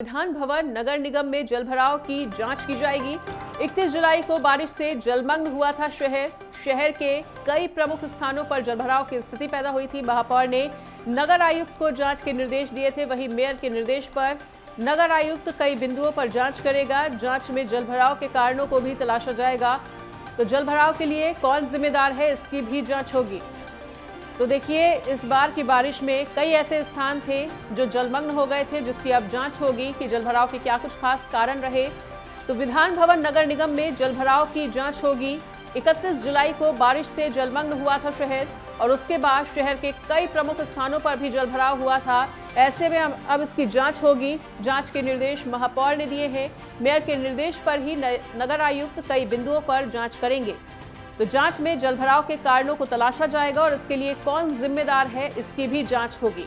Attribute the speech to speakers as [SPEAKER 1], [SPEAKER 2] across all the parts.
[SPEAKER 1] विधान भवन नगर निगम में जलभराव की जांच की जाएगी। 31 जुलाई को बारिश से जलमग्न हुआ था शहर के कई प्रमुख स्थानों पर जलभराव की स्थिति पैदा हुई थी। महापौर ने नगर आयुक्त को जांच के निर्देश दिए थे। वहीं मेयर के निर्देश पर नगर आयुक्त कई बिंदुओं पर जांच करेगा। जांच में जलभराव के कारणों को भी तलाशा जाएगा। तो जलभराव के लिए कौन जिम्मेदार है, इसकी भी जांच होगी। तो देखिए, इस बार की बारिश में कई ऐसे स्थान थे जो जलमग्न हो गए थे, जिसकी अब जांच होगी कि जलभराव के क्या कुछ खास कारण रहे। तो विधान भवन नगर निगम में जलभराव की जांच होगी। 31 जुलाई को बारिश से जलमग्न हुआ था शहर, और उसके बाद शहर के कई प्रमुख स्थानों पर भी जलभराव हुआ था। ऐसे में अब इसकी जांच होगी। जांच के निर्देश महापौर ने दिए हैं। मेयर के निर्देश पर ही नगर आयुक्त कई बिंदुओं पर जांच करेंगे। तो जांच में जलभराव के कारणों को तलाशा जाएगा और इसके लिए कौन जिम्मेदार है, इसकी भी जांच होगी।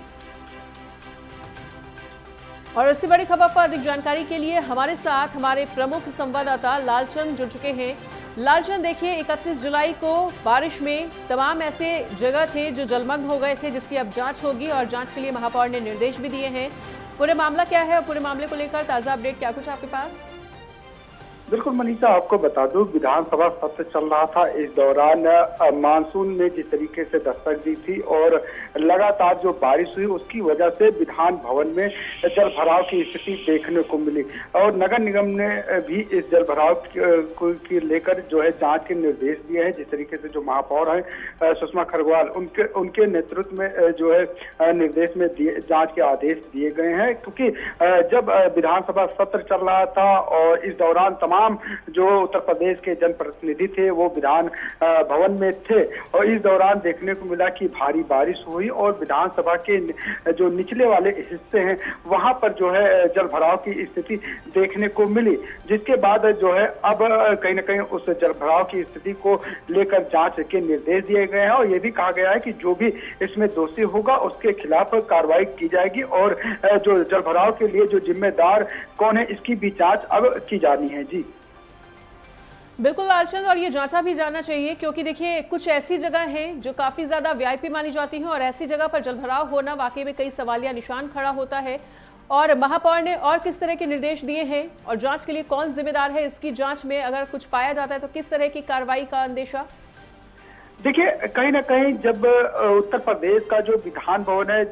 [SPEAKER 1] और इससे बड़ी खबर पर अधिक जानकारी के लिए हमारे साथ हमारे प्रमुख संवाददाता लालचंद जुड़ चुके हैं। लालचंद, देखिए, 31 जुलाई को बारिश में तमाम ऐसे जगह थे जो जलमग्न हो गए थे, जिसकी अब जांच होगी और जांच के लिए महापौर ने निर्देश भी दिए हैं। पूरे मामला क्या है और पूरे मामले को लेकर ताजा अपडेट क्या कुछ आपके पास?
[SPEAKER 2] बिल्कुल मनीषा, आपको बता दूं, विधानसभा सत्र चल रहा था। इस दौरान मानसून ने जिस तरीके से दस्तक दी थी और लगातार जो बारिश हुई, उसकी वजह से विधान भवन में जलभराव की स्थिति देखने को मिली। और नगर निगम ने भी इस जलभराव को लेकर जो है जांच के निर्देश दिए हैं। जिस तरीके से जो महापौर हैं सुषमा खरगवाल, उनके नेतृत्व में जो है निर्देश में जांच के आदेश दिए गए हैं। क्योंकि जब विधानसभा सत्र चल रहा था और इस दौरान तमाम जो उत्तर प्रदेश के जनप्रतिनिधि थे वो विधान भवन में थे, और इस दौरान देखने को मिला कि भारी बारिश हुई और विधानसभा के जो निचले वाले हिस्से हैं वहां पर जो है जलभराव की स्थिति देखने को मिली। जिसके बाद जो है अब कहीं न कहीं उस जलभराव की स्थिति को लेकर जांच के निर्देश दिए गए हैं, और ये भी कहा गया है कि जो भी इसमें दोषी होगा उसके खिलाफ कार्रवाई की जाएगी, और जो जलभराव के लिए जो जिम्मेदार कौन है, इसकी भी जांच अब की जानी है। जी
[SPEAKER 1] बिल्कुल लालचंद, और ये जांचा भी जाना चाहिए, क्योंकि देखिए, कुछ ऐसी जगह हैं जो काफी ज्यादा वीआईपी मानी जाती हैं, और ऐसी जगह पर जलभराव होना वाकई में कई सवालिया निशान खड़ा होता है। और महापौर ने और किस तरह के निर्देश दिए हैं और जांच के लिए कौन जिम्मेदार है, इसकी जांच में अगर कुछ पाया जाता है तो किस तरह की कार्रवाई का अंदेशा?
[SPEAKER 2] देखिए, कहीं ना कहीं जब उत्तर प्रदेश का जो विधान भवन है,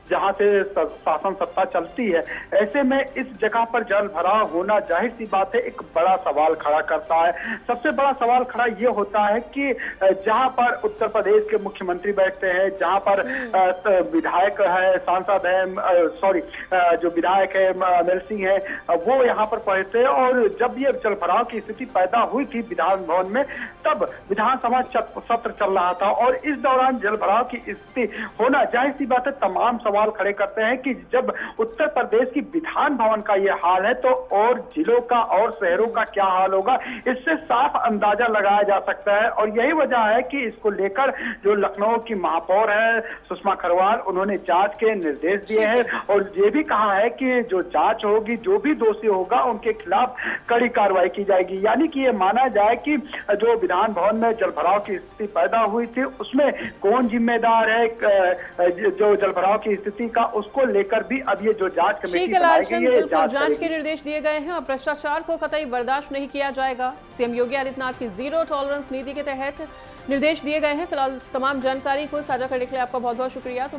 [SPEAKER 2] जहां से शासन सत्ता चलती है, ऐसे में इस जगह पर जलभराव होना जाहिर सी बात है एक बड़ा सवाल खड़ा करता है। सबसे बड़ा सवाल खड़ा ये होता है कि जहां पर उत्तर प्रदेश के मुख्यमंत्री बैठते हैं, जहां पर विधायक है, सांसद है, जो विधायक है एमएलसी है, वो यहाँ पर पहुंचते हैं। और जब ये जलभराव की स्थिति पैदा हुई थी विधान भवन में, तब विधानसभा सत्र चल रहा था, और इस दौरान जलभराव की स्थिति होना जाहिर सी बात है तमाम सवाल खड़े करते हैं कि जब उत्तर प्रदेश की विधान भवन का ये हाल है तो और जिलों का और शहरों का क्या हाल होगा, इससे साफ अंदाजा लगाया जा सकता है। और यही वजह है कि इसको लेकर जो लखनऊ की महापौर है सुषमा खरगवाल, उन्होंने जांच के निर्देश दिए हैं, और ये भी कहा है कि जो जांच होगी, जो भी दोषी होगा उनके खिलाफ कड़ी कार्रवाई की जाएगी। यानी कि ये माना जाए कि जो विधान भवन में जलभराव की स्थिति पैदा हुई थी उसमें कौन जिम्मेदार है, जो जलभराव की स्थिति का, उसको लेकर भी अब ये जो जांच कमेटी बनाई गई है,
[SPEAKER 1] जांच के निर्देश दिए गए हैं और भ्रष्टाचार को कतई बर्दाश्त नहीं किया जाएगा। सीएम योगी आदित्यनाथ की जीरो टॉलरेंस नीति के तहत निर्देश दिए गए हैं। फिलहाल तमाम जानकारी को साझा करने के लिए आपका बहुत बहुत शुक्रिया।